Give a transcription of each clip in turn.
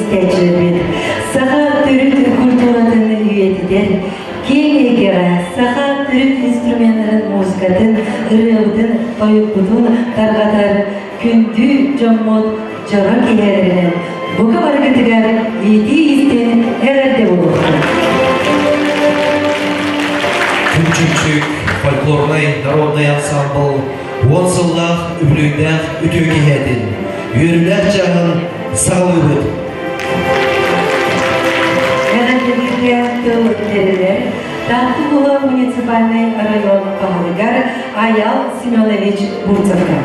истечилбит. Саха түрүт культуратын үйетиден, кеңегера саха түрүт инструменттарын музыкатын, ырыудын, тоюкутун таргатар күндү жоммот жора киеринен. Буга баргытыгар ети истен эрерде болуп. Күнчүкчүк фольклорный народный ансамбл Вонсыллах үблүйдәк үтөкиһәдин. Үйрүләк жағын сағылыбыд. Эрердегирге тылдерилер Тартугула муниципальный район пахалыгар Аял Семенович Бурцевка.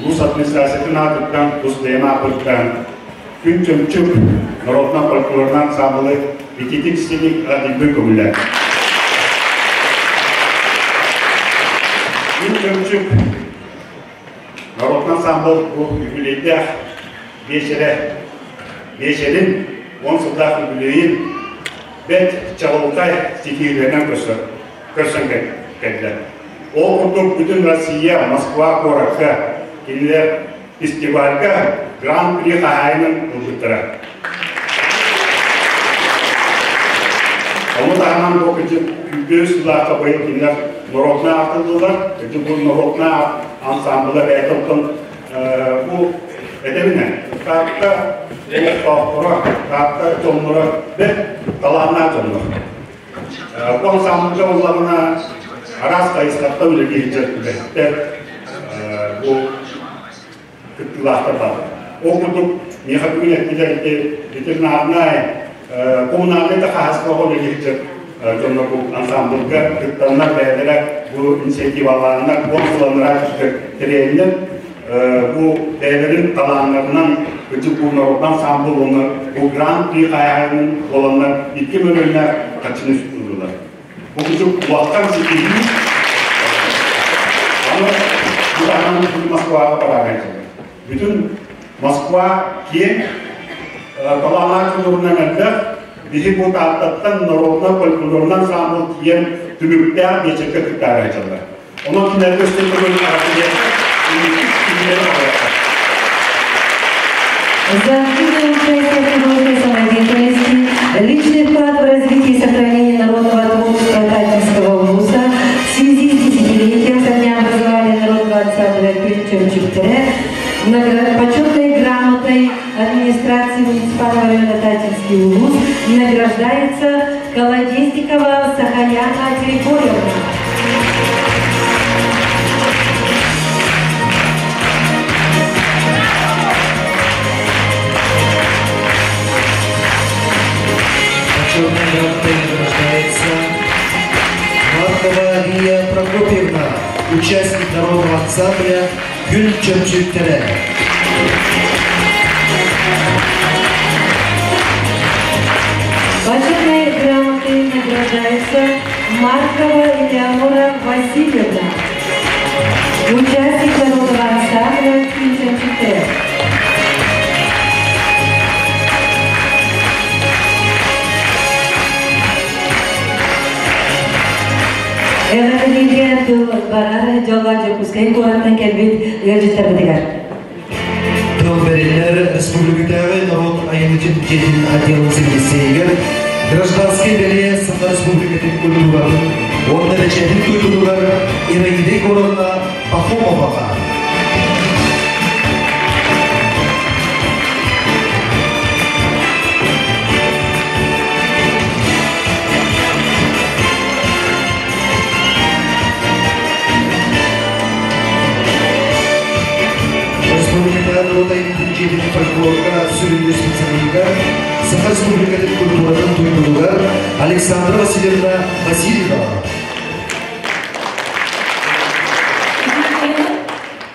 Улус администрациясының атыптан, ұсылема апыттан, күн чөмчүк, народна фольклорынан сабылы, бекетик стеник адилбін көмілер. Күн чөмчүк, народна сабылы бұл үгілейді бешерін, 10 жылдақ үгілейін, бәт чағылықай стихийлерінен көрсін кәділер. Ол күрдік бүтін Россия, Москва, Қораққа, келілер фестивальға Гран-при қағайының ұлғыттыра. Оны тағынан бұл күнгі сұлаққа бойы келілер Нұротна ақтылдылар, бұл Нұротна ансамблы бәйтілдің бұл әдеміне. Қақта ұлықтауқыра, қақта жолныры бәт талағына жолныр. Бұл ансамблы оларына Арас қайыстақта өлеге жеткіліктер бұл күттілақтар бар. Оқытып, неғабігін әткелерді ветеринарнай, коммунальный қағасқа өлеге жет жонна бұл ансамблға күттілінар бәдері бұл инициативаларына консуланыра тірейінен бұл бәдерін таланларынан күтіп бұл народан самбыл оны бұл гран-при қайғайының оланlar 2 мөлінер қачыны сүттілділер. Bu küçük kulaktan sikiydi. Ama bu da bütün Moskva'ya para verecek. Bütün Moskva ki kalanlar kulturuna geldi. Bizi bu tatlıktan, narodna, folklorundan sağlık yiyen tümükte geçirke kıtlar verecek. Onun kimleri gösterdiğini arasında kimleri alacak. За активное участие в художественной самодеятельности, личный вклад в развитие и сохранение народного творчества Татинского вуза в связи с десятилетием со дня образования народного ансамбля «Чемчук-Тере» почетной грамотой администрации муниципального района Татинский вуз награждается Колодезникова Сахаяна Григорьевна. Почетной грамотой награждается Маркова Лия Прокопьевна, участник народного ансамбля «Гүл Чөмчүк-Тере». Почетной грамотой награждается Маркова Элеонора Васильевна, участник народного ансамбля «Гүл Чөмчүк-Тере». Эрдегерге тыл барар жолга жокускай кураттан келбит ержиттер битигер. Тылберилер республикадагы народ айымычын жетин отделы секретарыгер гражданский беле Саха республикатын культураларын, онда речетин культуралары ирайдек орынна Пахомовага. Фольклорга сүйренді специалига Саха республикатын культураларын туйдулугар Александра Васильевна Васильева.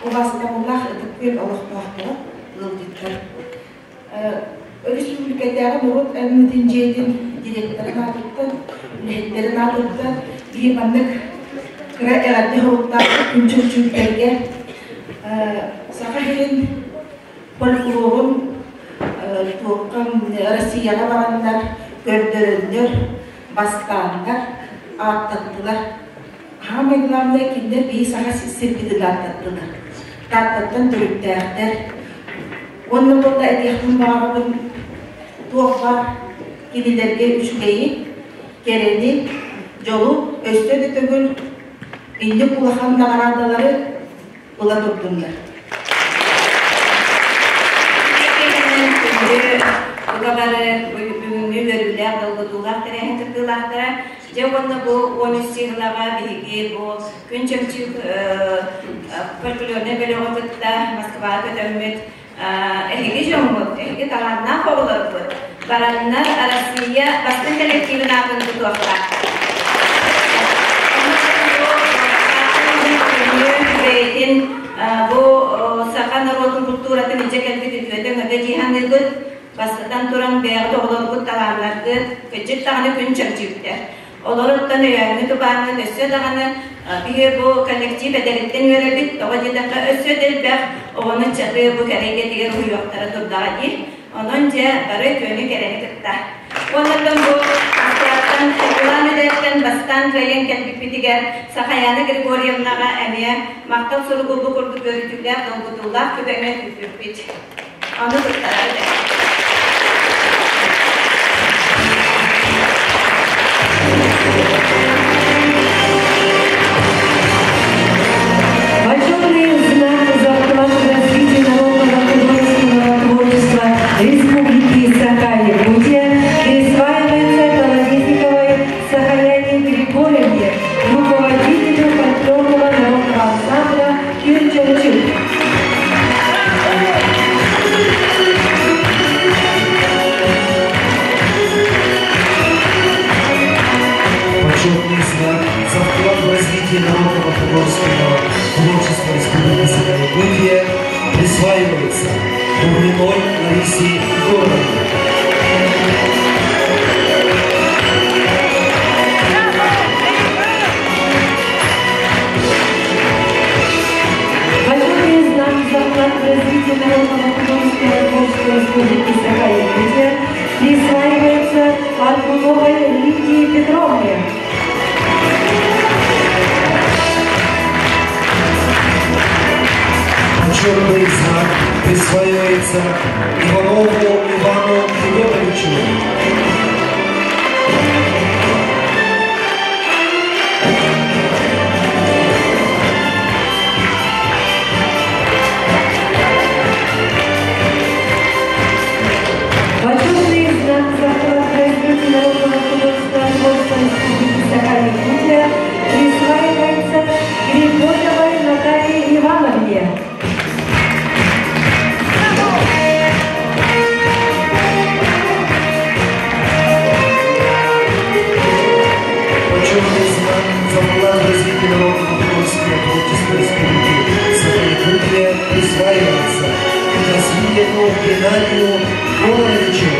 У вас там тепер Аллах лылдыктар. Республикадагы народ мәдәниятен директорына туттан, лидерына туттан, биманлык Kira-kira hurufta kuncup-cuncupnya sakahin folklorun tuğkan Rusya'da varanlar, gördürünler, baskanlar, atlattılar. Hameglamda kinder bir saha sirpidiler atlattılar. Tatlattan dürüptärler. Onun burada etiyakın bağırın tuğlar gidilerge üçgeyi, gereni, jolu, östedi tögül, indi kulahan nağaradaları ula tuttunlar. Bugaları bugünkü bölümler doldular terehen tıktılar. Cevabında bu 13 yıllara bilgi bu günçökçük folklorne böyle oturtta Moskva'da dönmet ehli jomut ehli talanna koğulardı. Baranlar Rusya basın kolektivine akın tutuqlar. Bu sakan narodun kulturatı nice keldi diyordu. Nede cihanlıdır. Basıdan duran beyaz oğulları talanlardı. Küçük tane günçökçükler. Olarıktan öğrenme tubanı ösü dağını bir bu kolektif edelitten verebit oğacıdaki ösü delbek oğanın çatı bu kereyde diğer uyuqtara turdağı onunca barı könü kereni kıtta. Onlardan bu askerden ulan ederken bastan trayen kelbik bitiger Sakayana Grigorievnaga emiye maktal sorugu bu kurdu görüntüler dolgutullar kübeğine tüpürbit. Onu kıttaraydı. Почетный знак за вклад в развитие народного художественного творчества Республики Саха-Якутия присваивается Колодезниковой Сахаяне Григорьевне, руководителю фольклорного народного ансамбля «Кюрчанчук». Почетный знак за вклад в развитие народного художественного творчества Республики Саха-Якутия присваивается Дубниной Ларисе Егоровне. Почетный знак за вклад в развитие народного художественного творчества Республики Саха-Якутия присваивается Альбуновой Лидии Петровне. Почетный знак присваивается Иванову Ивану Федоровичу. Почетный знак за вклад в развитие народного художественного творчества Республики Саха-Якутия присваивается Григорьевой Наталье Ивановне. Почетный знак за вклад в развитие народного художественного творчества Республики Саха-Якутия присваивается Космину Геннадию Колоровичу.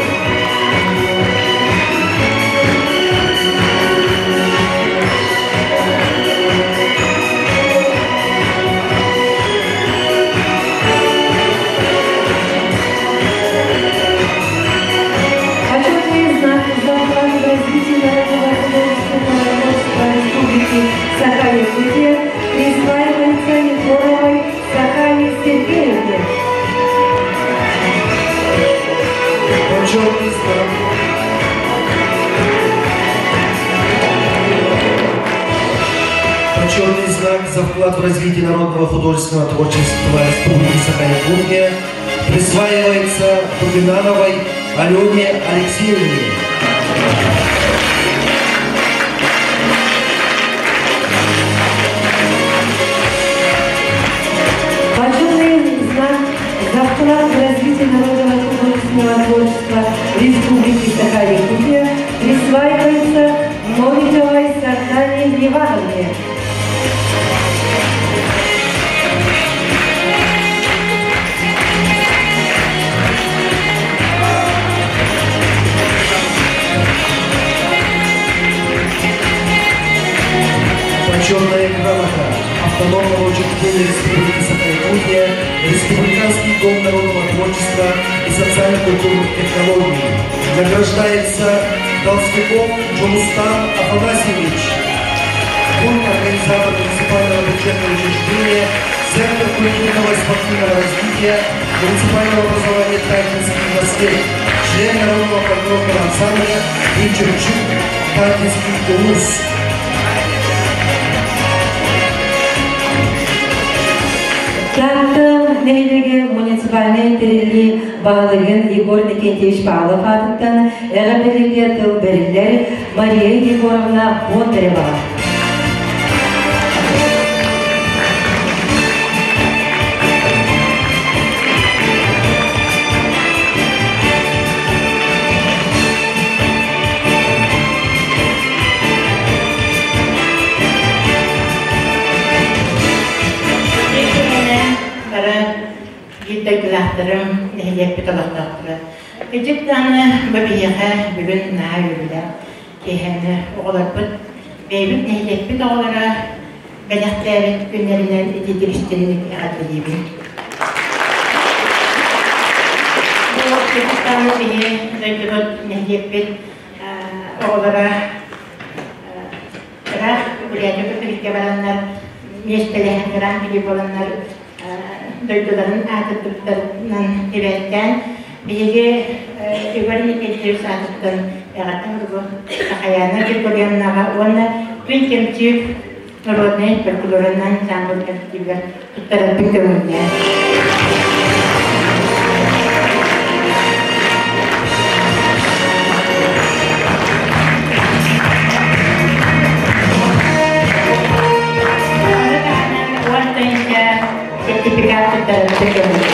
Почетный знак за вклад в развитие народного художественного творчества Республики Саха-Якутия присваивается Егоровой Сахае Сергеевне. Почетный знак. Почетный знак за вклад в развитие народного художественного творчества Республики Саха-Якутия присваивается Дубинановой Алене Алексеевне. Почетный знак за вклад в развитие народного художественного творчества Республики Саха-Якутия присваивается Новиковой Сардане Ивановне. почетная грамота автономного учреждения Республики Саха-Якутия, Республиканский дом народного творчества и социально-культурных технологий. Награждается Толстяков Джумустан Афанасьевич. Он организатор муниципального бюджетного учреждения, Центр культурного и спортивного развития, муниципального образования Тайкинский университет, член народного фольклорного ансамбля Инчерчук Тайкинский улус. Кянтын нәйлігі муниципальный интерелі бағылығын Егор Никентьевич Павлов атыттан әға бірліге тыл бірілдер Мария Егоровна Бондарева. Gülahtırım, nehiyet bitalahtırı. Gecik tane babiyaka bugün naha yürüyle. Kehene oğlarpıt. Beybit nehiyet bitalahtırı. Belahtarın günlerinden ediliştirini adliyibim. Bu gecik tane bihi röydübüt nehiyet bit oğlara Irak, Buraya birlikte balanlar, meşteleyen Irak gibi olanlar duyguların atıklıklarından ilerken bilgi üveri geçtiği saatten yaratın bu hayana bir koruyanlara ona bir kemçi narodne perkulorundan sambol kemçiler tutarak bükümünde. Sertifikat tutarak bükümünde.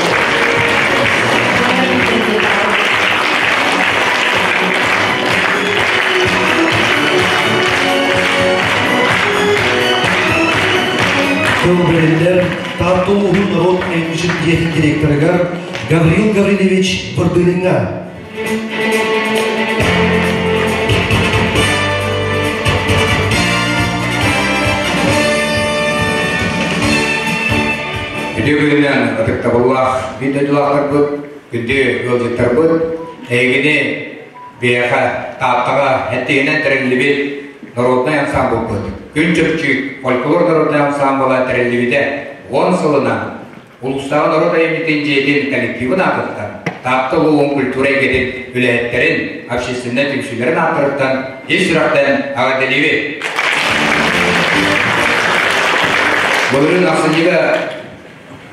Добрый Татулу народ директор Гаврил Гаврилович Бордылинга. Где были от того, видно дела где люди торгуют, эгине беха таптага, это и не тренливит народный ансамбль будет. Күнчөкчү фольклор народный ансамбль тренливиде 10 сылына улустағы народ эмитин жетин коллективин атыптан, таптылуын культура кетіп үләеттерін, общественный түйшілерін атырыптан, еш сұрақтан ағаделеве. Бұлырын ақсынеге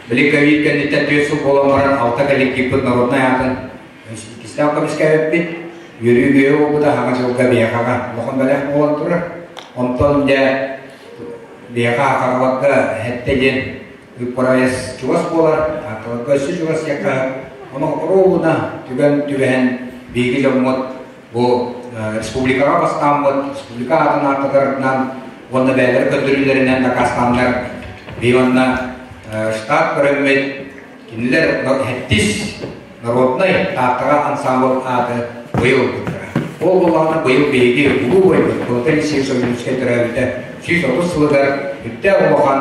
Великовит кандидат төсі боламаран алта коллективін народный атын, кистан комиская өппет, Юрий опыта хага жылга бияхага лохон балах болан турар. Онтон да бияха хагалакка хеттеген үппарайс чугас болар, аталакка сü чугас яка. Оның роуна түген бейгі жаммат бұл республикаға бастамыд, республика атын артығырынан онда бәлер көндірілерінен дақастандар бейванна штат көріммет кенілер хеттис народный тақтыға ансамбл аты быйыл бұттыра. Ол болғаны быйыл бейге ұлы бойды. Бұлтын сүйсөйініске түрәбіті 130 сылыдар үтті олған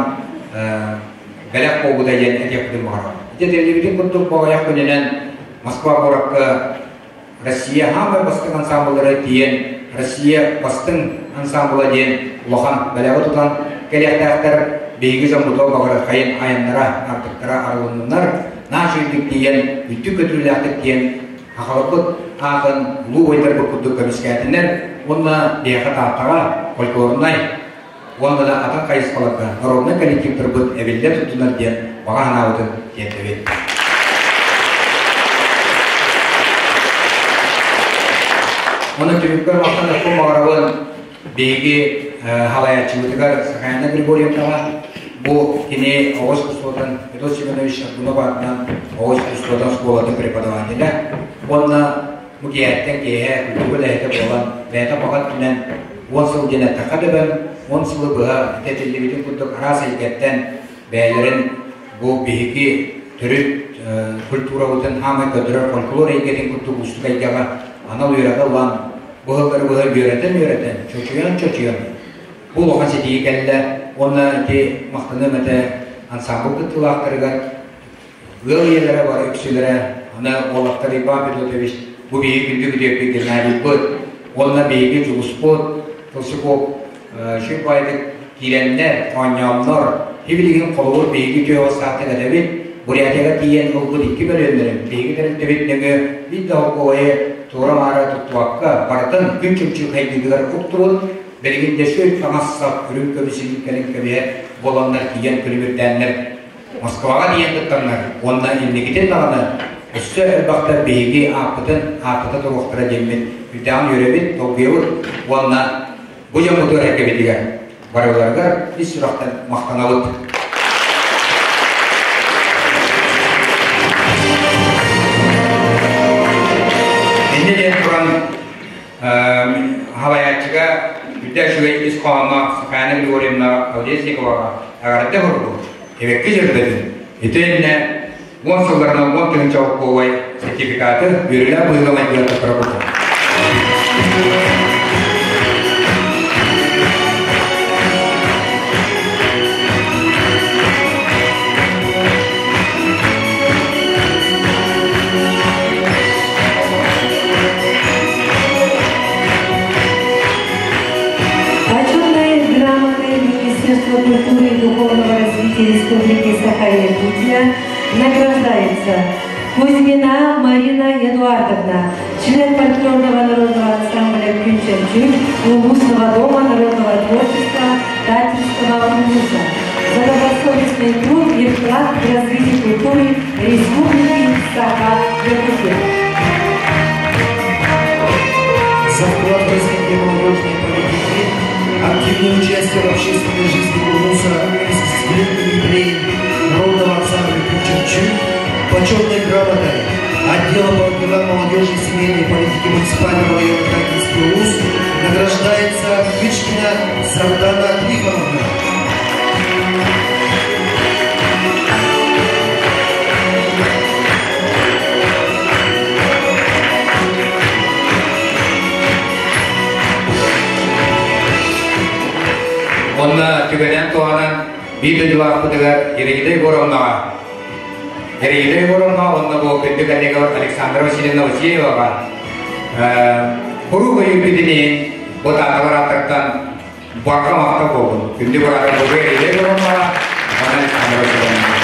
бәләк болғыда ен әтепідің бағыра. Әтепідің бұттық болғаяқ күнінен Москва қораққа Россия хамы бастың ансамблары дейін, Россия бастың ансамблы дейін олған бәләгі тұтан кәлектәқтір бейгі замбұтау бағыра қайын айынлара артықтыра арылынынлар на жүйдік дейін, үтті көтіріләқтік дейін Ахалапыт ақын ұлы ойдар бұқыдды көміскәтінен онына дейіқі таптаға фольклорынай онына да атын қайыз қалапқа народный коллективтер бұд әбелдер тұттынар дейін баға анауытын кетті. Оны түбіккер мақтан әкім мағарауын бейге халаячылығығар Сахайна Григорьевнаға бұл кене Оғыз Кустотан Петр Семенович Абдунабатынан Оғыз Кустотан школаты преподавателя. Онна мұгияттен кейе күлтігіл әйті болған бәйті бағат күнен 10 сыл денетті қадыбын, 10 сылы бұға тәтілдігінің күндік арас әйгеттен бәйлерін бұл бейгі түріт культура ұтын хамай көдірі фольклор әйгетін күндік ұстық әйгеға анал үйрәді ұлан бұғылдары бұға үйрәтін, чөчуян. бұл оған сетеге кәлі, оны мақтаны мәті ансамбл күттілақтырға ыл елері бар, үксілері, ана олақтары ба бет bu bir günde gidiyor bir genel bir onunla bir gün uspot, tosupop, şu paydık girenler, anlamlar, hiçbirinin kolu bir gidiyor o saatte kadar bir buraya kadar diyen oldu iki bölümlerim, bir giderim tebetleri bir daha koya tora mara tutmakta, baratan gün çünkü kaydıklar kutturun, bir günde şu tanışsak ürün köbüsünün kelim olanlar diyen kulübürdenler, Moskva'ya diyen tutanlar, onunla ilgili dağını Üstü elbette bilgi akıda doğuktıra gelmek, müdahale yörebit, toğuyur, onunla bu yamudur hakemediler. Varılarlar bir süraktan mahtanalık. Şimdi de Kur'an havayatçıga müdahale şüvey iskağına, sıkağına bir oranına, avdiyesi kıvağa, ağırda vurgu, evet geçirdim. İtüğünle Monsullarına 10 gün çabuk kovay sertifikatı verilen uygulamayla tutturulur. Почетной грамотой Министерства культуры и духовного развития Республики Саха-Якутия награждается Кузьмина Марина Эдуардовна, член фольклорного народного ансамбля «Кюнчерчук» Улусного дома народного творчества Татарского улуса за добросовестный труд и вклад в развитие культуры Республики Саха-Якутия. За вклад в развитие молодежной политики, активное участие в общественной жизни Улуса с великим юбилеем народного ансамбля «Кюнчерчук», почетной грамотой отдела по делам молодежи и семейной политики муниципального района Татарский улус награждается Кычкина Сардана Тихоновна. Onunla tükenen doğanın bir dödü vakıdılar yerigidey koronma. Yerigidey koronma onunla bu gündü kallega Aleksandra Vasilyevna Vasilieva var. Kuru koyu güdini bu tatavar ataktan bakra makta kogun. Gündü burada bu yerigidey koronma Aleksandra Vasilyevna.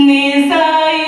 Nisai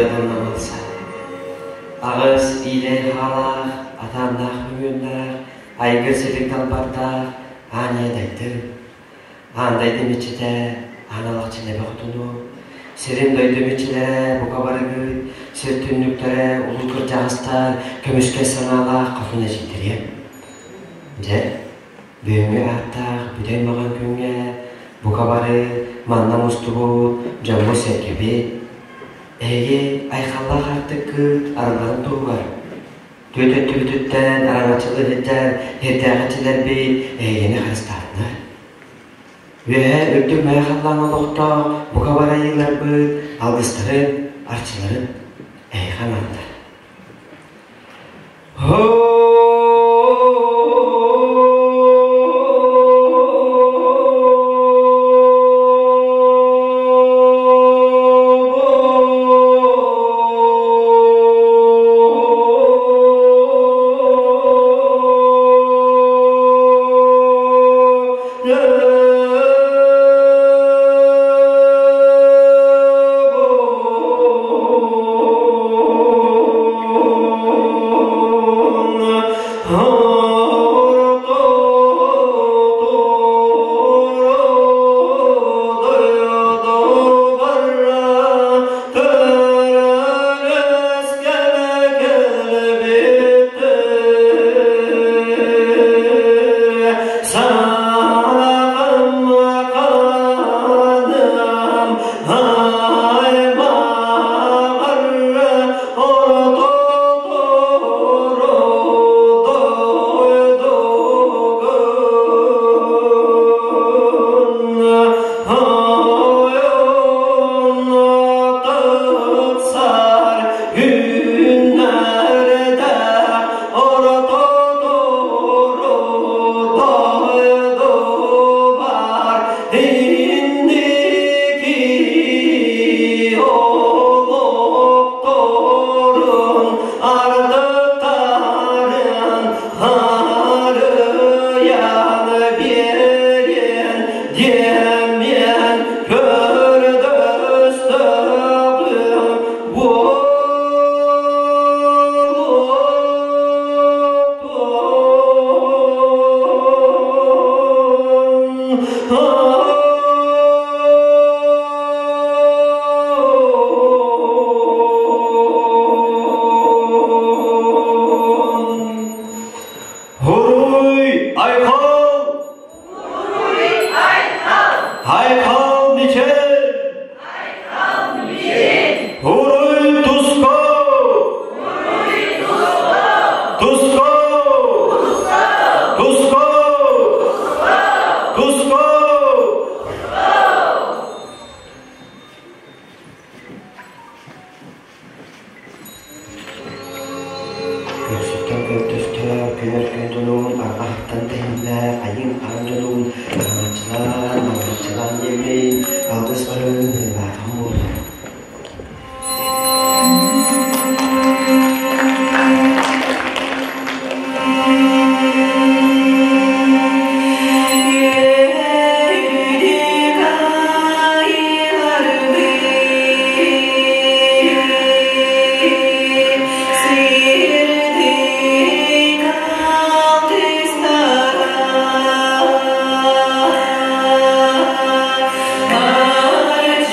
Ядырна болса. Ағыз илер халақ, атандақ мүгіндақ, айгыр селіктен бардақ, ане дайдыр. Андай демечеде, аналақ чіне бақтыну, серен дой демечелері бұқа барығы, сер түнніктері, ұлықыр жағыстар, көмішке саналақ қафына жектерем. Же, бүйіңе аттақ, бүден маған күнге, бұқа бары, манна мұстығы, жамбы серкебе. Әйе, айқаллақ артық күт, арыларын туғар. Төтөттен араңачылы хеттер, хеттәғачылар бей, әйені қарыстарынар. Вәе өттік мәйқаллан олықта, бұқа бара елер бұд, алғыстарын, арчыларын, әйқан аңдар.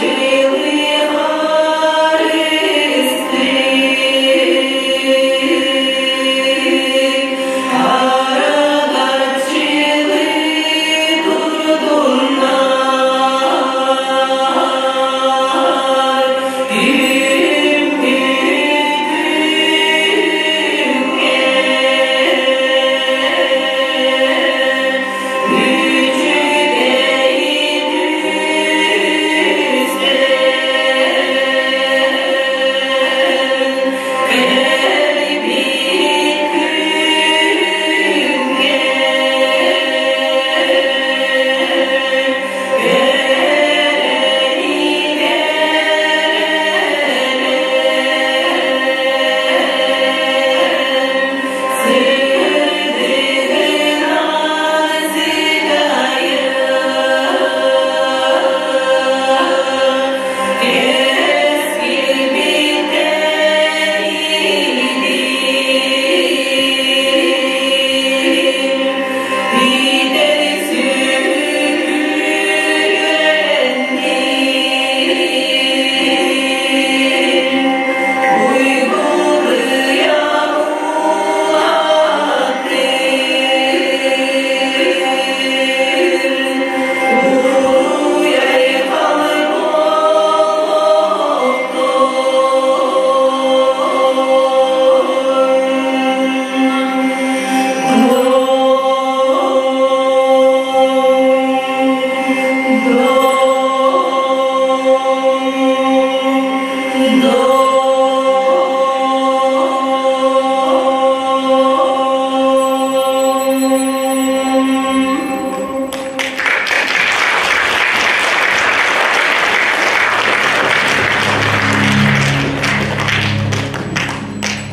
Marching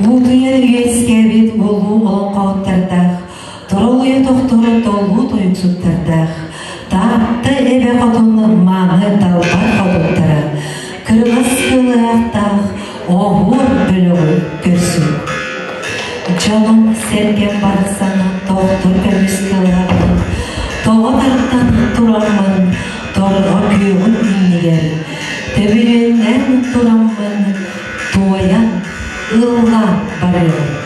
Утуян үйескебет болу олонқауыттардақ, тұрылуя тоқтыры толу тойынсуттардақ, тапты әбе қотынны маны талбар қотыттары, кірғыз кылықтақ, оғыр бүліғі көрсін. Жолым серген барсаны тоқтыр көміс кылығын, тоғытарттан тұрамын, торға күйігін инегер, төбіреннен тұрамын, туаян ылға барыгын.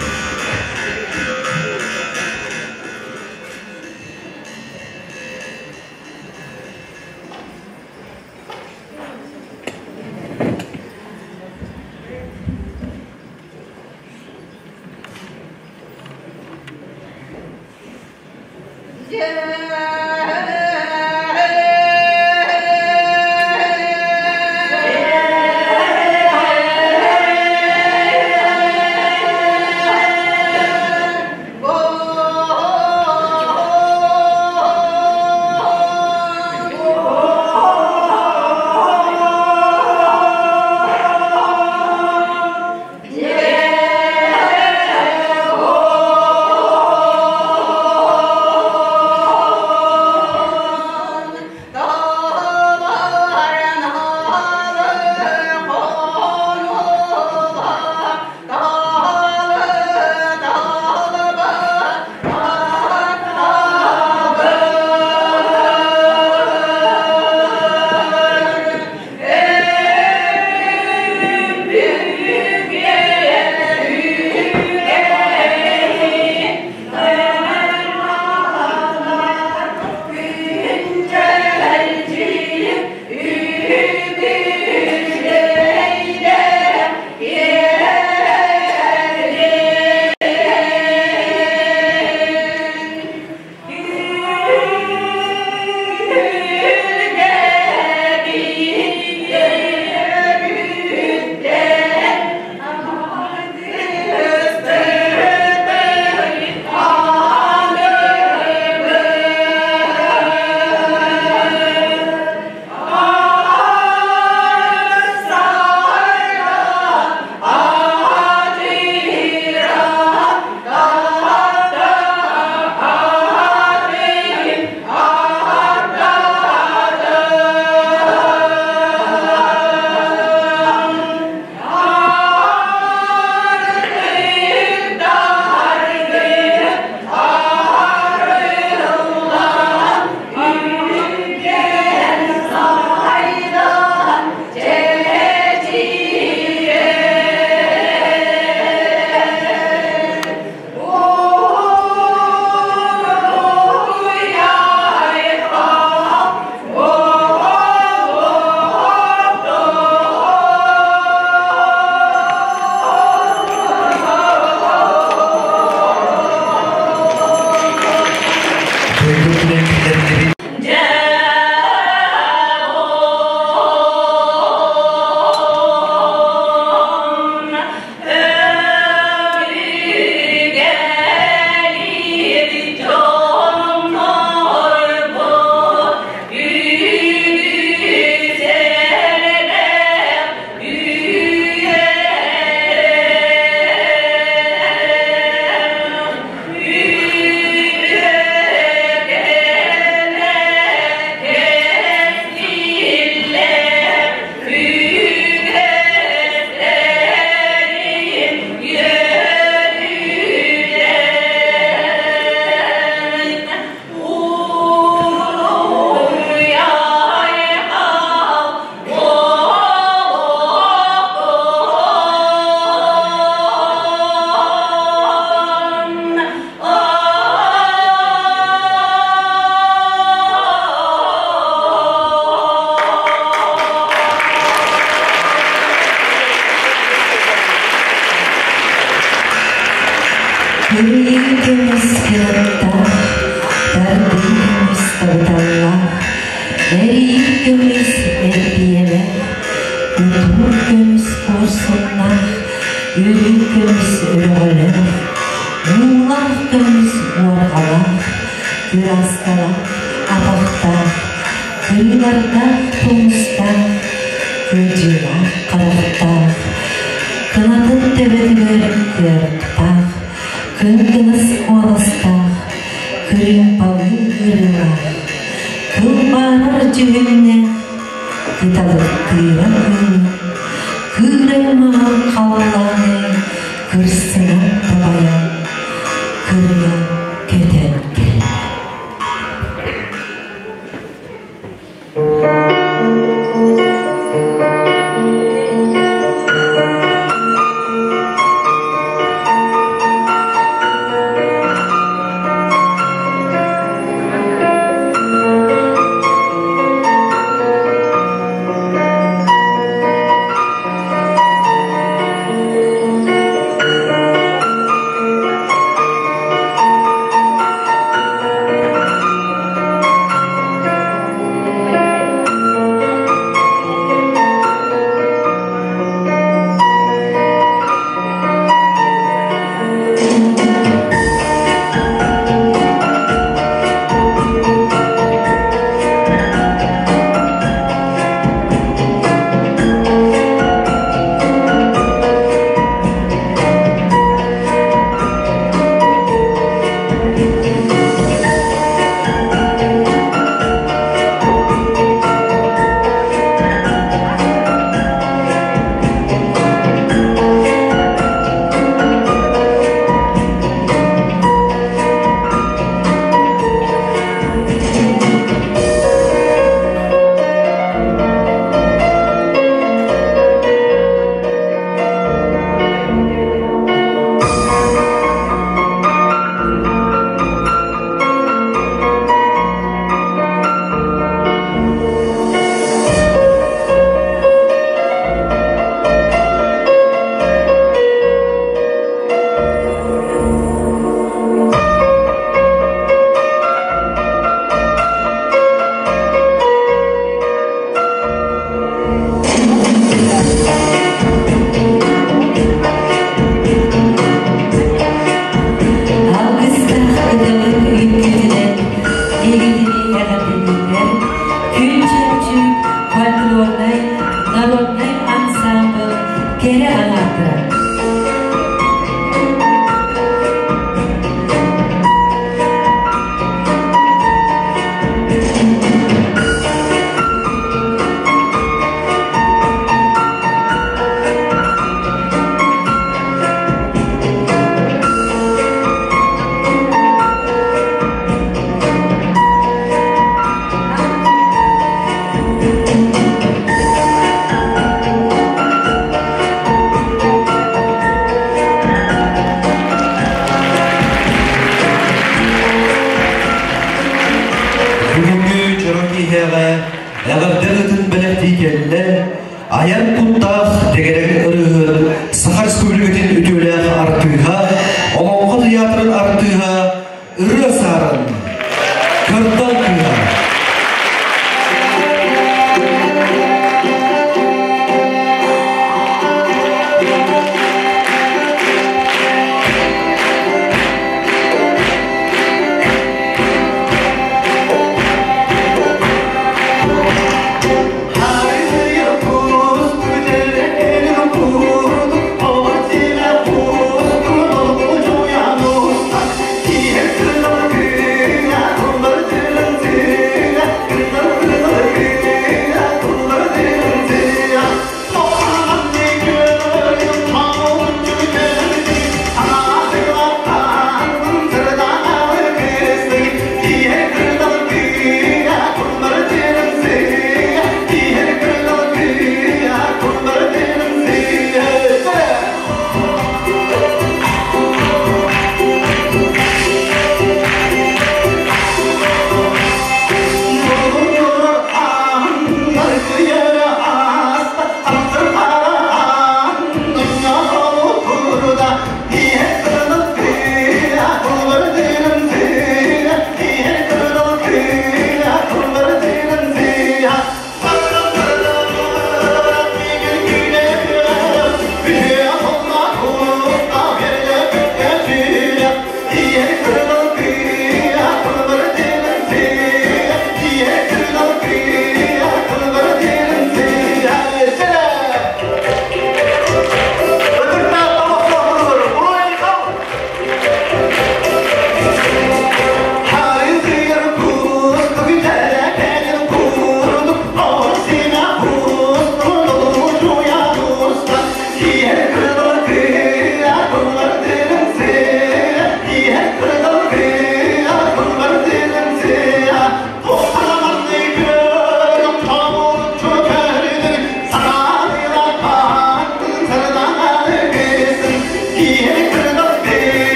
Yürüyüşümüz yılda, derdimiz dağıtalla, eriyüşümüz erdiyeler, yürüyüşümüz kursunlar, yürüyüşümüz ürgüler, muğlakımız orgalar, gürastalar, abaktar, kıyılarda tumustar, gülcüler, karaktar, Кынатын төбетігер көріктақ, күнгініз қолыстақ, күрін балын көрілақ, күн барыр жүгінне, күталып күйрін күн, күрін маған қалланы, күрсініп табаян, күрін кетен кел.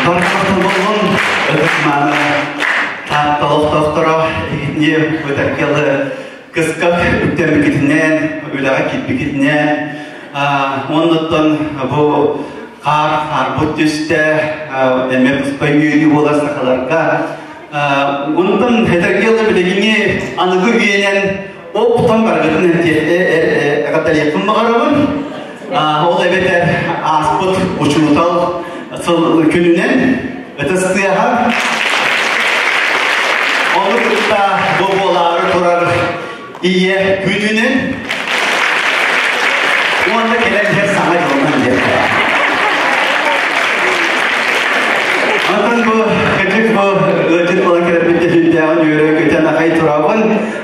Бархатın болғын өтірманы татталық тоқтыра не өтіркелі кыскак үктен бекетінен, өліға кет бекетінен онлықтың бұл қар-бұт түсті әме бұспай үйені болар сақаларға онлықтың өтіркелі білігіне анығы үйенен оптан барғытын әғатталияқын бағарабын ол әбетер аспыт ұшуытал күнінен өтістіға оны күтті болары тұрар ие күнінен онда келен жер саңа жолынан жер Антон бұл күтік бұл өтік болан керетмекте жүндеуін үйрі көтен ақай тұрабын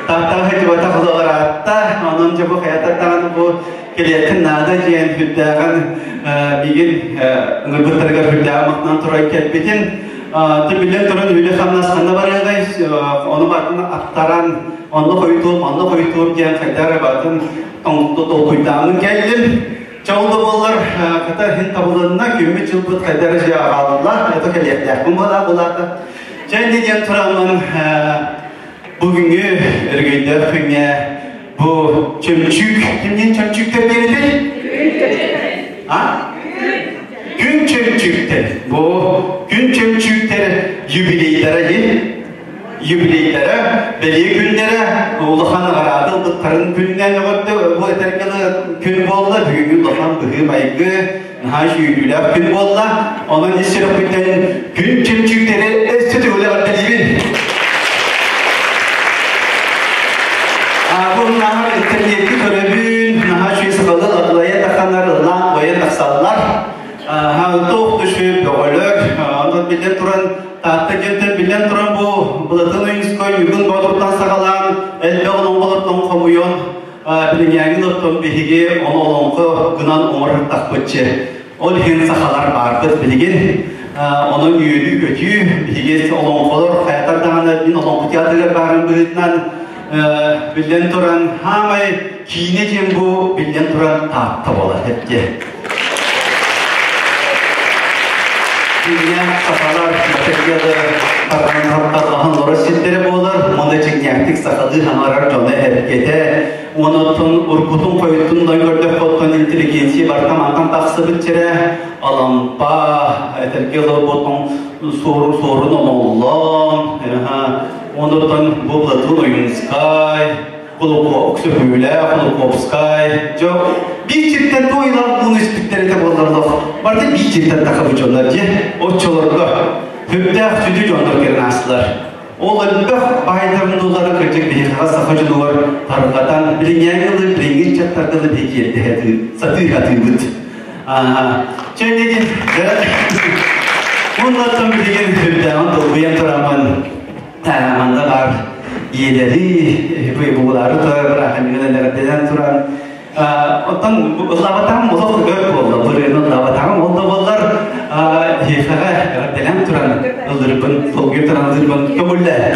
тақтағы хетібата құлығыр атта оның жабы қаяттаттаған бұл келетін нады жиен хүддәғын беген ұңырбыттарға хүддәғын мақтынан тұрай кәтпетін түбілен тұрын үйлі қамнасқанда бар еді оны батын аттаран онды қойытуып деген қайдары батын тоңқты толқойдағын кәлдім Чаулы болар ката хин табылына көмі жылбыт қайдары жия қалдылар это келеттәкін болады және ден тұрамын бүгінгі үргейдер күнге бұл чөмчүк кімден чөмчүктер береді? Күн чөмчүктер бұл күн чөмчүктер юбилейлері беле күндері ұлыхан ғарады ұлықтарын күнінен өтті бұл әтәркелі күн болды бүгінгі ұлыхан бұғы байгы наға жүйілілер күн болды оның есері күнден күн чөмчүктері әсті өлі ғарталейбін бұл нағар интернетті көребін наға жүйесі қалды лағылайы тақанар ұлан ойын тақсалылар тоқ түшіп бөғілік оның білден тұран Татты кеттен білен тұран бұл бұлытын үйінскөй үйгін бұлыртан сағалан әлбе оның бұлыртын қомуйон біліңәңін ұттын бейге оны олыңқы ғынан ұмырықтақ көтче. Ол хен сақалар барды білген оның үйелі көті бейге олыңқылыр қаяқтардағаны мен олыңқы театрға барын бұлытынан білен тұран хамай кейіне жем бұл білен тұран татты болар әпте. Dünya sakalar materyali karanlıklardan orasitleri bolar. Onda çeknektik sakalı hamarar canı harekete. Onutun urkutun koyutundan gördük foton inteligensi barkam antan taksı bitire. Alampa eterkeli boton sorun olan. Onutun bu platun oyunskay. Kuluko oksühüyle, Kulukovskay. Bir çiftten doyulan bunu istikleri de bolarlar. Vardı bir çiftten takabıcılar diye. O çolurdu. Hüptah sütü jondur keren asılar. Oğlunda baydarın doları kıracak bir hava sakıcılar. Tarıkatan bilingen yılı, bilingin çatlardalı peki yedi. Satı hatırlıd. Şimdi bunlardan bilingen hüptahın dolguyan tarafın. Tamamında var. Yeleri, buğuları da bırakımlarından turan ondan lavatan muzafır gök oldu. Buranın lavatan oldu bollar. Hifaka delen turan ıldırıbın, solgür turan ıldırıbın kömürler.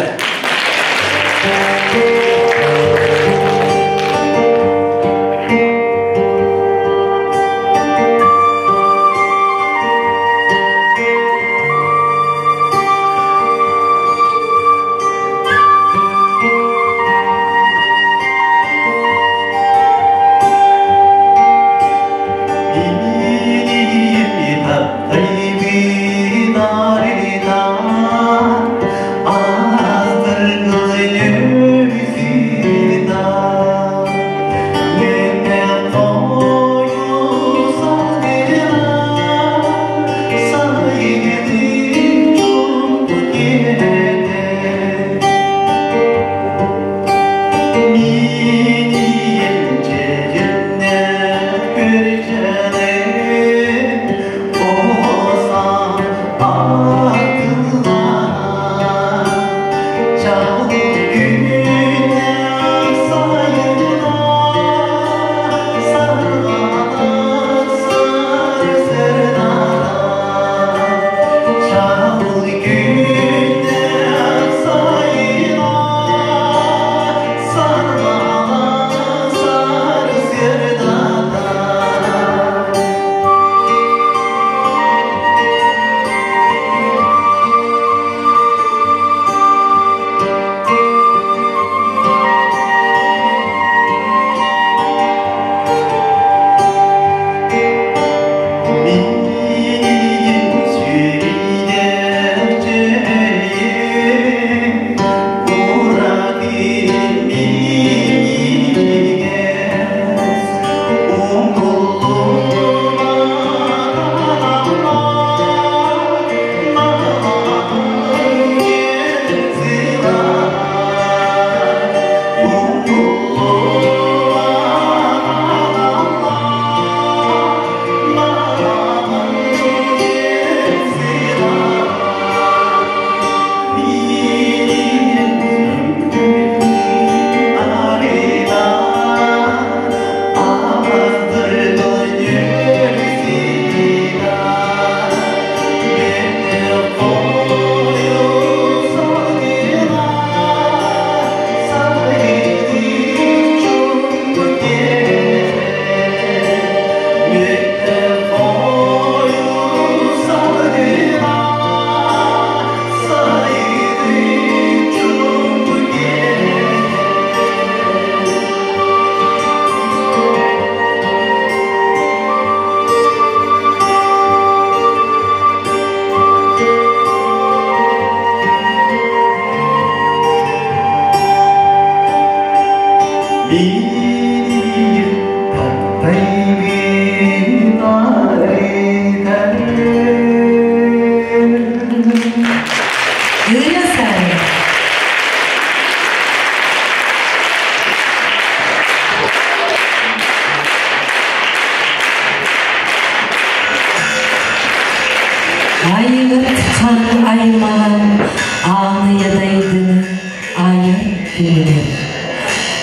Azdır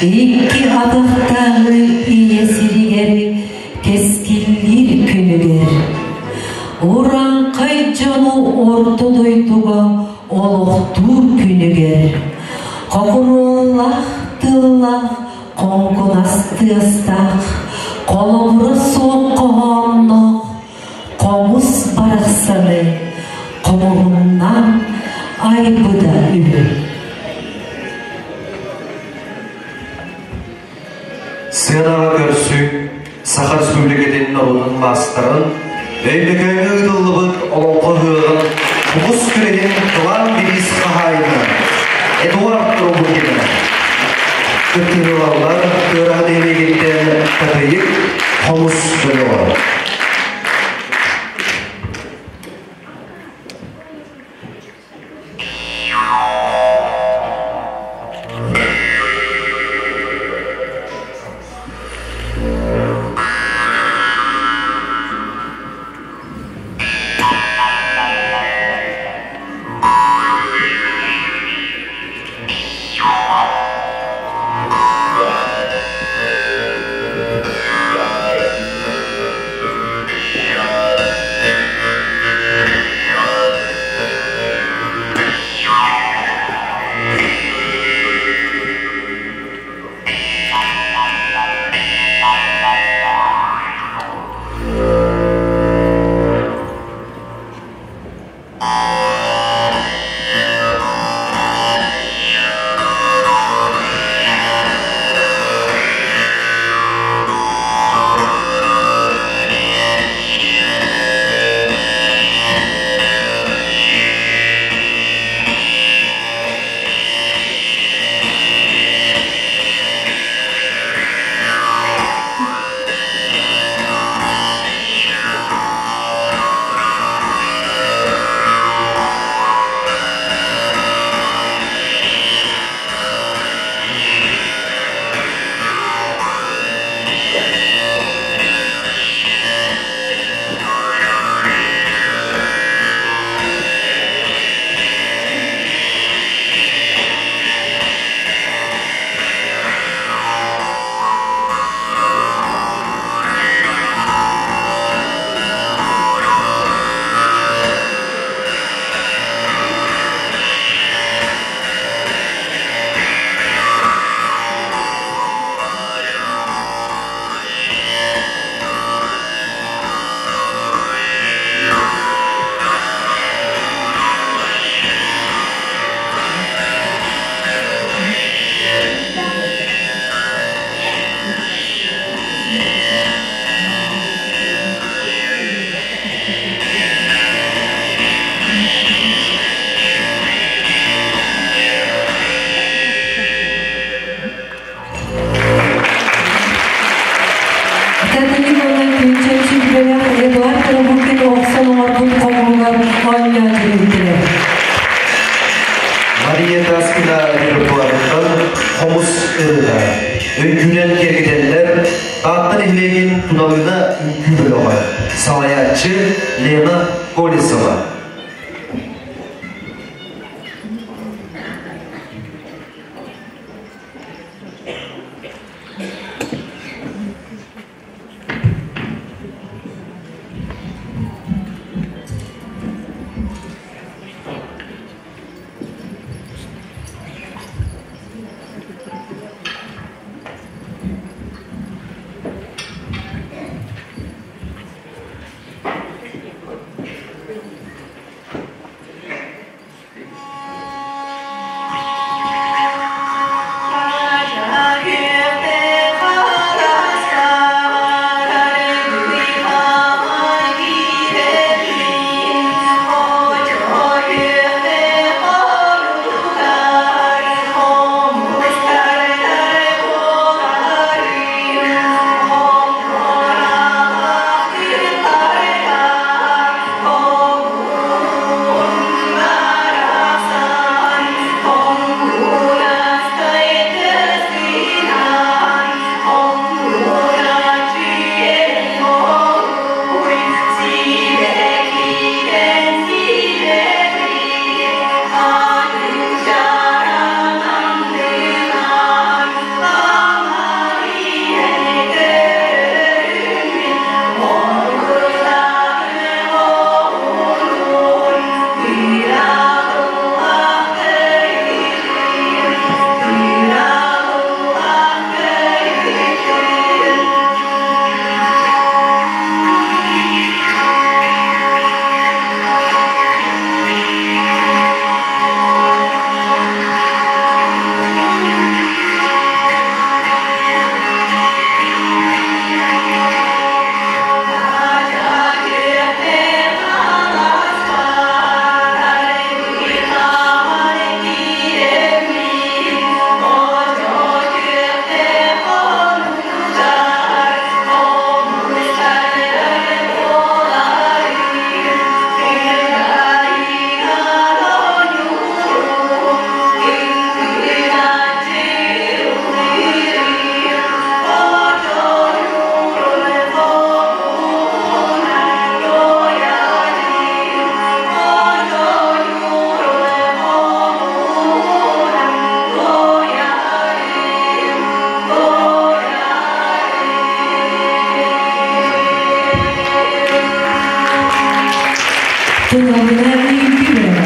İki adıqtağı iyesirigeri keskinlir künüger. Oran kaycanu orta doytuga oluqtur künüger. Kokurullah tıllah konkunastı ıstaq. Kolumru soğuk kohonluq komus baraqsаны. Komuğundan aybıda ülü. Sığınağa görsü, Sakar Sümbülüketinin olunun bastırın, Öylüköyü ıdıllıbıt olonqa hığın, Kuğuz kürenin kılan bir iskahayını, Eduard Robukin'e. Kıtırıvallar, Kırağı devletten katayıp, Komus bölüyor. Лена Колесова. Tunggalına ilgi verir.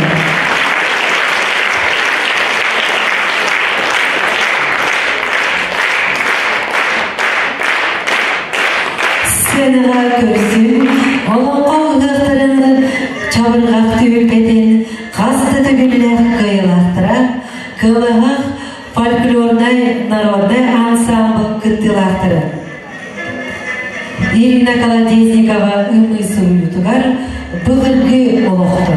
Seniha köksün, onun qavlaqtırın, çavırqaq tübülpedin, qasты tübüllәq kıyılahtыра, kılığaq folklornay народный ансамбл кыттылаhtыра. Ирина Колодезникова ымысы уютугар бұғырғы олоқты.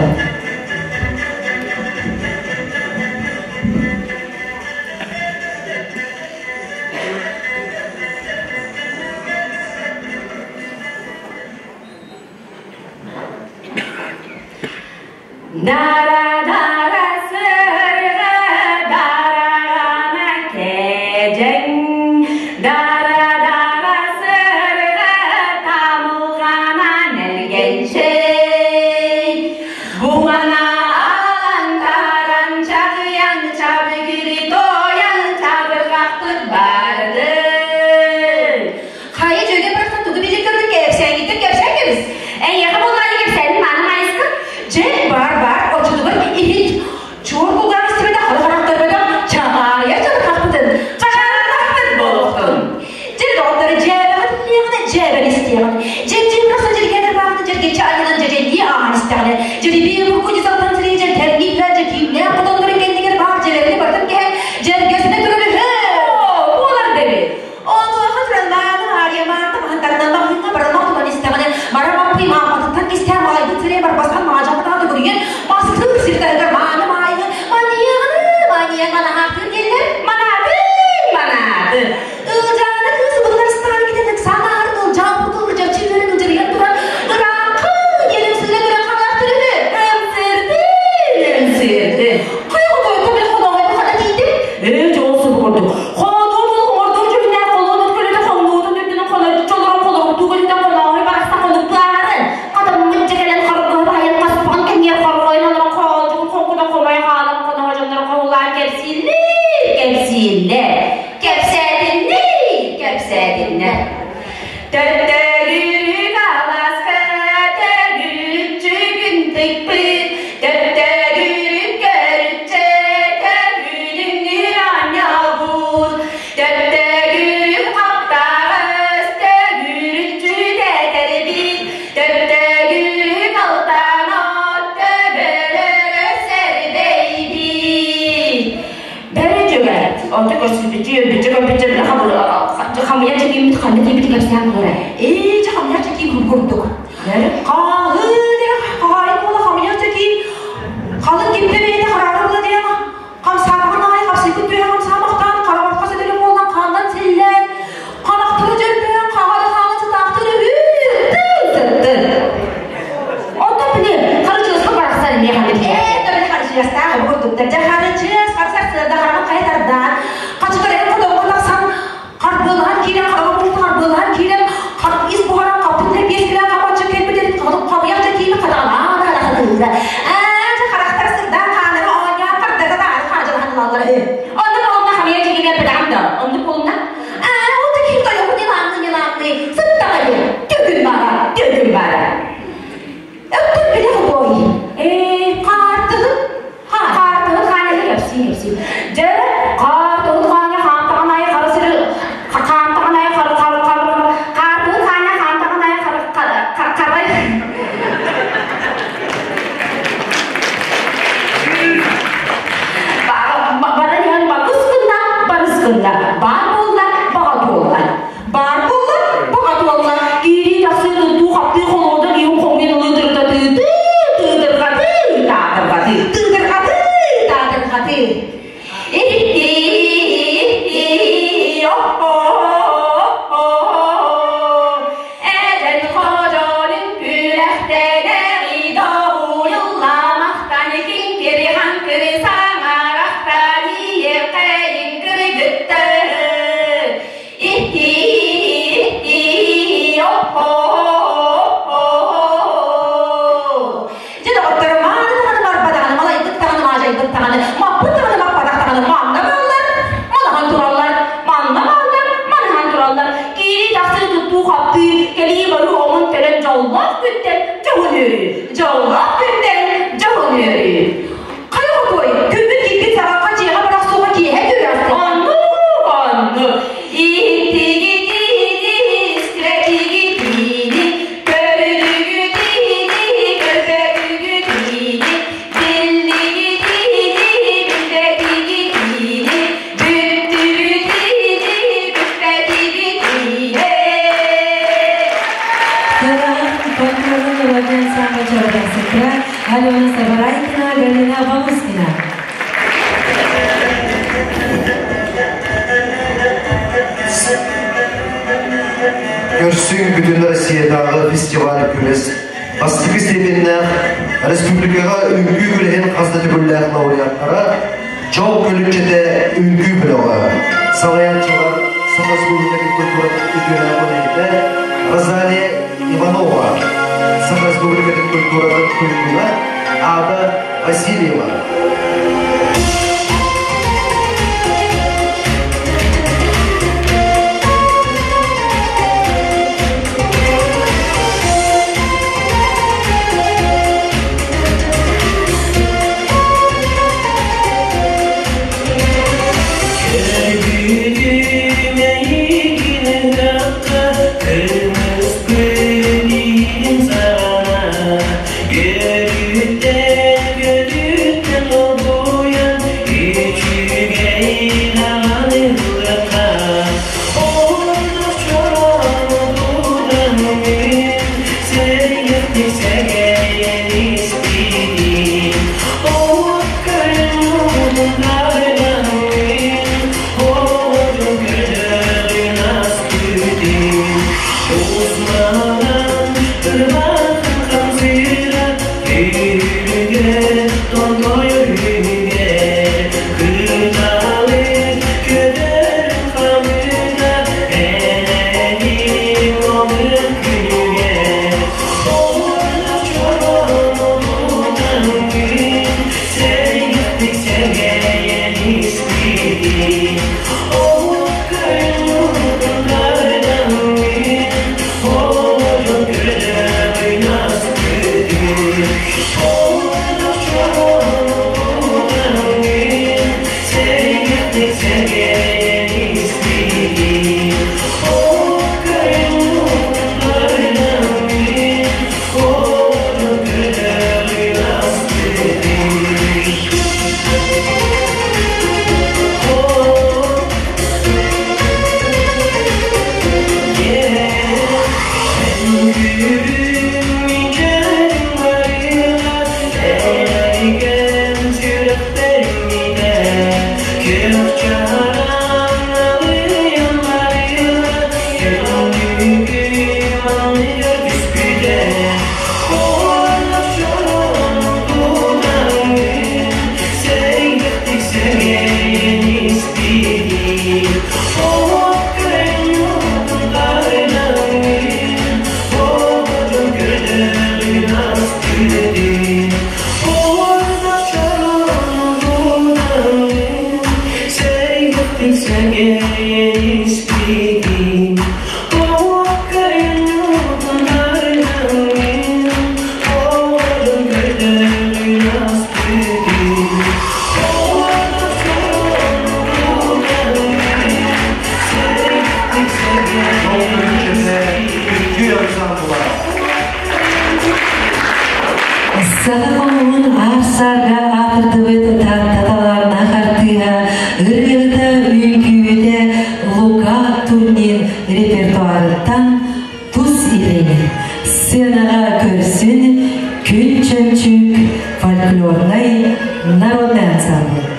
Dara sırgı darağana kecen, dara sırgı tamılğana nelgen şey. Bu bana alan taran çağıyan çabıgiri doyan çabırgaktır bardı. Hayır öyle bırakın tutu bizi gördük gepsen gittik gepsen gibiz. En yakın onları gepsenin manım ayıskın. Cem bar oturduğun ihit çoğur kulağın istemede halı beden çağaya çabırgaktın. Çağırgaktın boluktun. Cem doktorı ceben isteyen. Cem nasıl cilgedir baktın cilgeçi ayınan ceceliği ağan isteyen. Celi bir bu kucu zaptan sırayacak tergipler cekiyim. Ne kudondurun kendine bağır celerini baktım ki cel gözüne durulur. Bu olar dedi. Onu hatırın bağını ağrıya bağırdı. Hantarından bakıyla barılmak tutan isteyen. Maramak bir mağamatından isteyen bağıydı. Tıraya barbasan mağacaktan da görüyen. Bastır sirtlerinde mağını mağını. Maniye bana haktır gelir. Manadır. Ilcanı kız Bulgaristan gidedik. Sana ardıl can bukul çilerin ucuyla duran. Irak'ı gelin size göre kalaktırdı. Emsirdi. Kıyım koydu bir konuğu bu kadar değildi. Çoğusu kurdu. Kepsedinler. Döttürün alaska, döttürün çükün tıkpı, döttürün görüntü, döttürün niran yavuz, döttürün kaptağız, döttürün cüdeleri, döttürün altanot, döttürün serdeydi. Beri cüret, onu görsün kamu ya jadi mitkan jadi bikin siang gore. Kamu ya jadi gurunduk. Kau dia kau itu kamu ya jadi kalau kita ini karar udah dia mah. Kamu sama naik kamu sikut dia kamu sama kan karar apa sih dia mau kangen silen. Kamu terus jadi kamu setak terus. Otak bener. Kalau jelas kabar asal dia kan dia. Tapi kalau jelas tahu gurunduk. Tapi kalau jelas pasal sudah kamu kayak terdan. Kamu sekarang kalau Karbolahan kiran, karbolahan kiran, is buharan kaputnya biasa kapan cekit menjadi kalau yang cekit kadang ada satu. Karakter sedang kan, orangnya terdekat kajian Allah. Orang kami yang cekitnya beda, orang punya. Untuk kita yang punya lampu, sedang aja, tujuh bara. Itu beda boy. Kartu kan ini yapsi. Jadi kartu kan yang hantar naik harus Allah bitti, cahil, cevap bitti. Алена Сабарайкина, Галина Бамускина. Көрсүң бүтін Россиядағы фестиваль күрес. Бастығы степеніне республикаға үңгі білген қаздаты бүлләқ лауреаттары жол көлінчеде үңгі білігі. Салаянчылар Сахаспубликалық культура үгілі абонейді Розалия Иванова. Сахаспубликалық культураның культура Ада Васильева. Сахамун арсарга атыртыбыт таталарына хартыга ыргыта үйкүйде Лука Турнин репертуарыттан туз илени. Сценага көрсүн күн чөмчүк фольклорный народный ансамбль.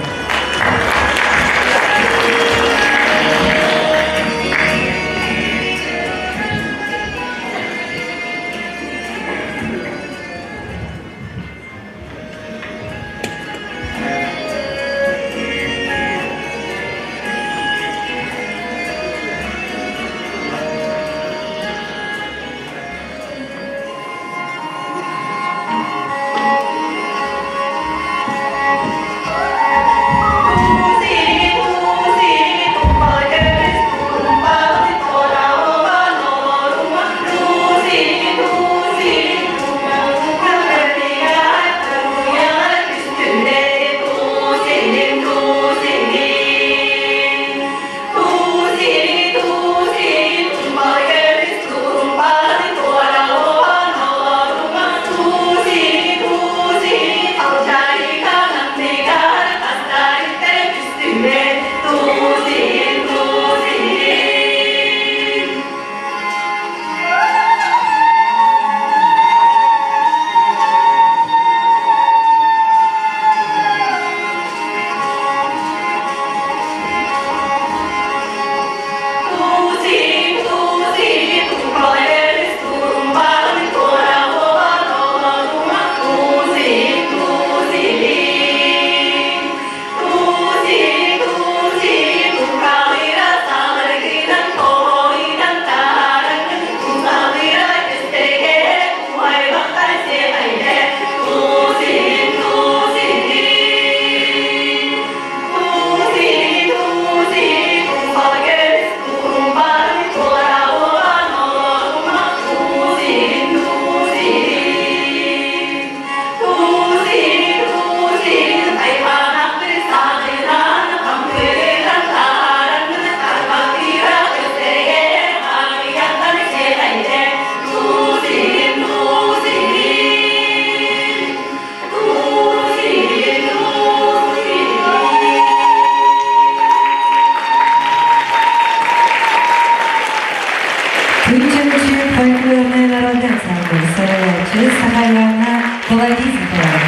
Күнченче фольклорный народный ансамбль «Сыраячы» Сахаяна Поладизникова.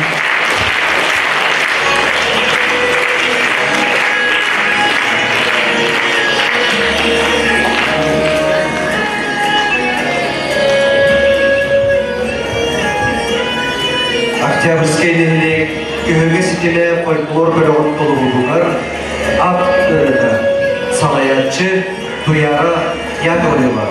Октябрьский недели көһөгө ситиле фольклор бөлөт толугулар ат ырыта Сагаячы Туяра Яковлева.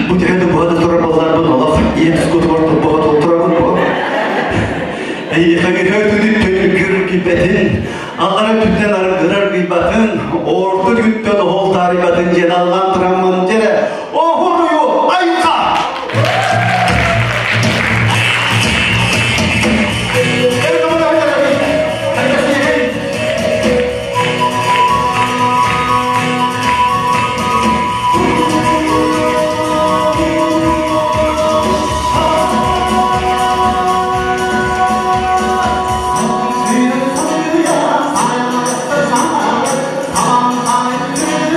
Bu teyde bu adı sonra bazılar bunu alıp yeni skutu var bu adı oturalım bu. Hayır tönükür gıybetin, ağır tütten argırar gıybetin, ordu gütten oğul tarikatın cenallan travmanın cere, o huruyu ayka! Come on,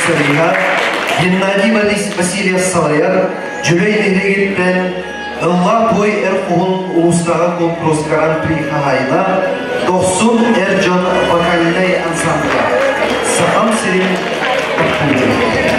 Сариха, Геннадий Васильев Салаяр, Джулей Легитпен, Аллах бой эрхун улустағы конкурс гран-при хахайна, 90 эрджон вокальный ансамбля. Сахам Сирин Капкули.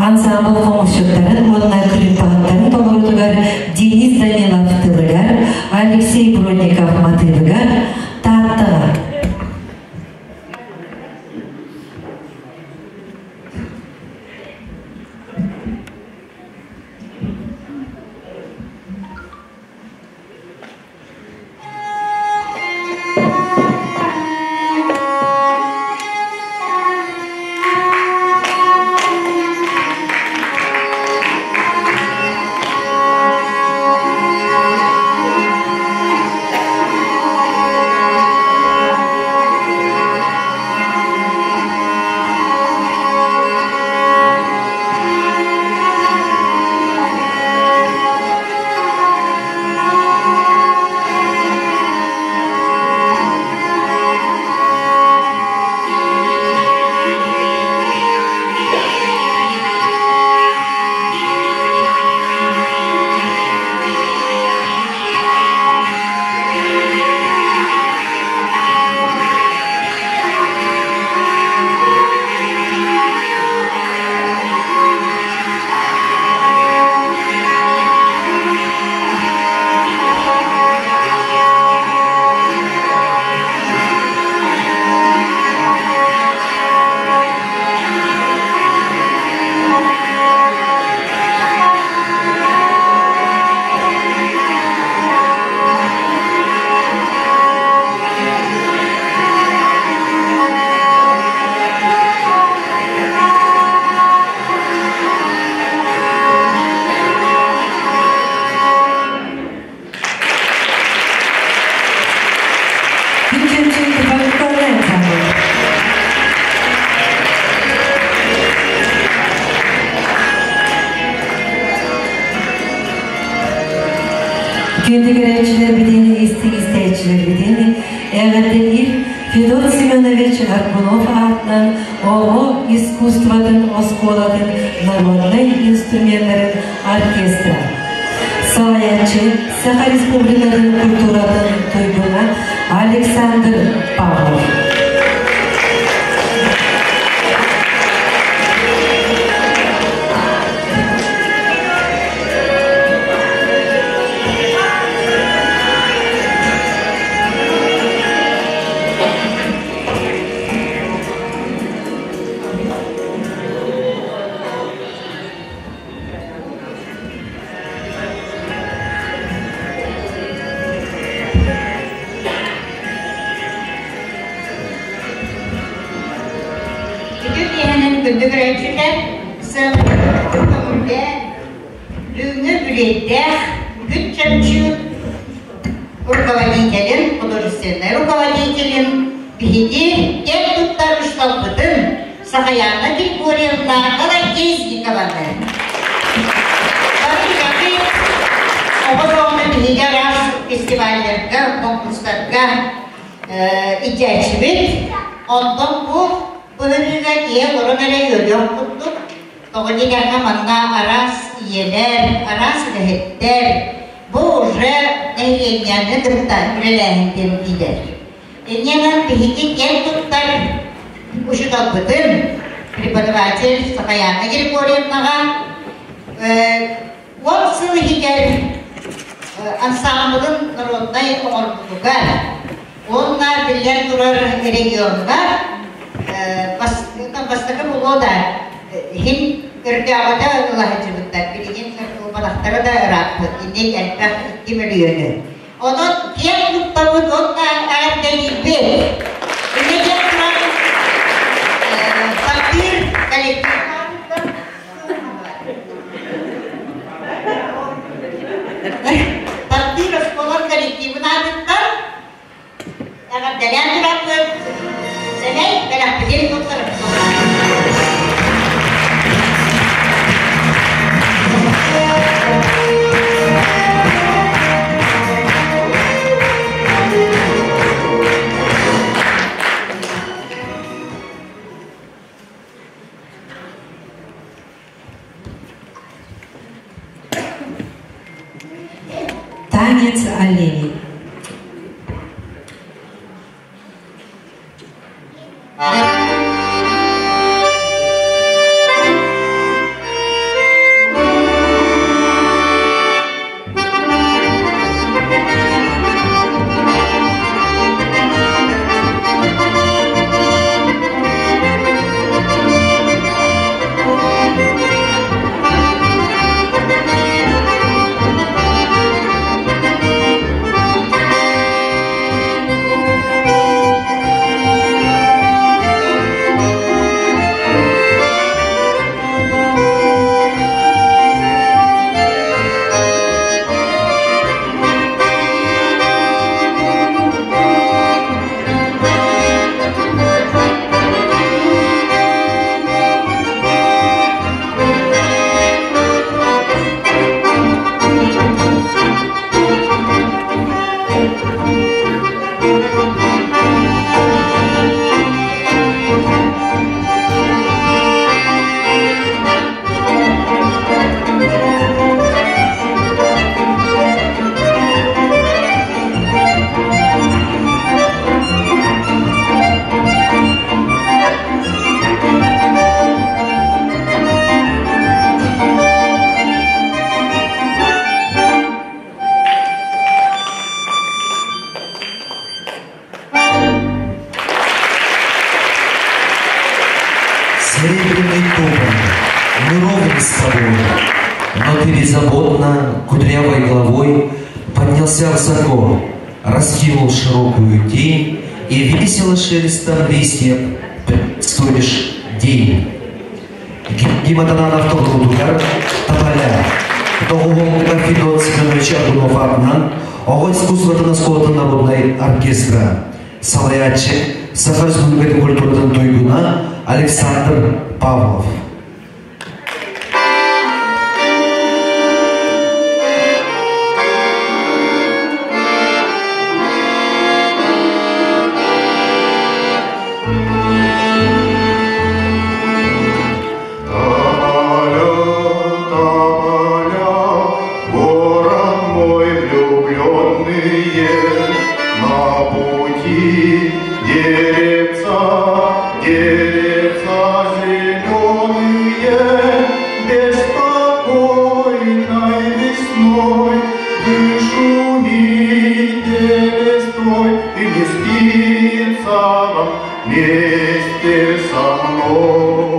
Ансамбль комушчуктарын, модная клипанттарын толорутугар Денис Данилов тылыгар, Алексей Бронников матывыгар, Таттыгар. кендегеречилер бедени, истегистечилер бедени, эгетегир Федор Семенович Аркунов атынан ООО искусстводын осколадын народный инструменттарын оркестра. Салаячы Саха Республикадын культурадын туйгуна Александр Павлов. Руководителем Бихиди, тем тут так что потом Сахаяна Григорьевна Колотезниковна. Обороны Бихиди раз фестивалерге, конкурстарга идеячибет. Ondan bu bölümüne diye koronaya yolu tuttuk. Doğrudan hamanga aras iyeler, aras lehetler. Bu уже neyleyenlerine dırtlar, üreleğinden gider. Enyeler Bihidi gel tuttar, uşu da bıdın. Prepodavатель Сахаяна Григорьевнаға. Он сылы хигер ансамблын народной ордуға. Onlar bilen durar regionda, başlıkı bulu da hem ırgağıda lahıcılıklar, bilgin balakları da rahatlı, inek elbak 2 milyonu. Onun diğer noktamız onlar ağırda gibi, ünece duran takdir kolektif. Takdir sekolah kolektifin adından agar jalan turap senai belah pedil dokter. Танец оленей. Серебряный кубок, мы ровны с тобой, но ты беззаботно, кудрявой головой поднялся высоко, раскинул широкую тень и весело шелестом листьев столишь день. Гиматанан автогрудугар табаля, Тоғуғылға Федор Семенович Аркунов атынан оғыл искусствотын осколатын народной оркестра. Салаячы Саха Республикадын культурдын туйгуна Александр Павлов. славам вместе со мной.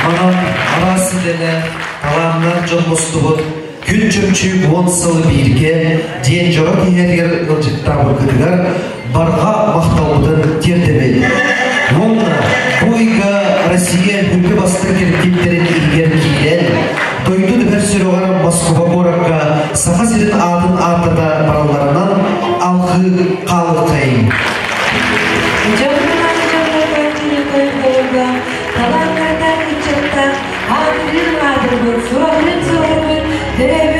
Манан арасы деле таламнар жомостугут күн чөмчүк 10 сыл бирге ден жора киергер ылжыктабы кытыгар барға мақталудын тердебей. Онна бойга Россия хүлгі бастыр керкеттерін илгер кейден тойду дүбір сүріғар Москва боракка сақа сирин атын артыда бараларынан алқы қалы қайын. Talanlardan içeriden, adırın adırın, sorarın sorarın,